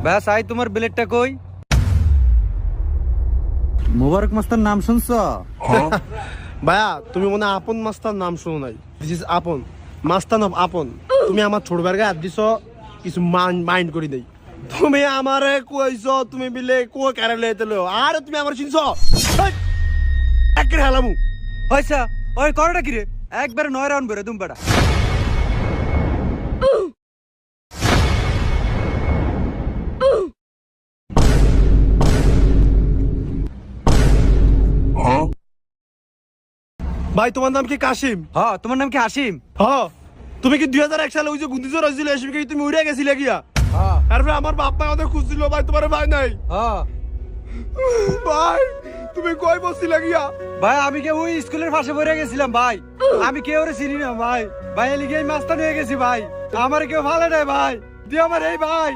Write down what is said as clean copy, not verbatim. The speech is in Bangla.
ভাইয়া সাই তোমার বিলেটটা কই? মোবারক মাস্টার নাম শুনছো? ভাইয়া তুমি মনে হয় আপন মাস্টার নাম শুনো নাই। দিস ইজ আপন মাস্টার অফ আপন। তুমি আমার ছোট ভাইয়ের গায়ে হাত দিছ, কিছু মাইন্ড করি দেই। তুমি আমারে কইছো তুমি বিলে কো কারালে এতলো, আর তুমি আমার চিনছো একের হেলামু। হইছা ওই করটা কি রে? একবার 9 রাউন্ড বেরে তুমি বেটা। ভাই তোমার নাম কি কাশিম? হ্যাঁ তোমার নাম কি হাসিম? হ্যাঁ। তুমি কি 2001 সালে ওই যে গুন্দিজোর হয়েছিল এসে কি তুমি উড়ে গেছিলে গিয়া? হ্যাঁ তারপরে আমার বাপ মা আমাদের খুঁজছিল, ভাই তোমার ভাই নাই। হ্যাঁ ভাই তুমি কই বসছিলে গিয়া? ভাই আমি কে ওই স্কুলের পাশে বসে গেছিলাম ভাই। আমি কেউ চিনি না ভাই। ভাই এলিগে মাস্তান হয়ে গেছি ভাই। আমার কেউ ভালো নাই ভাই। দিয়ে আমার এই ভাই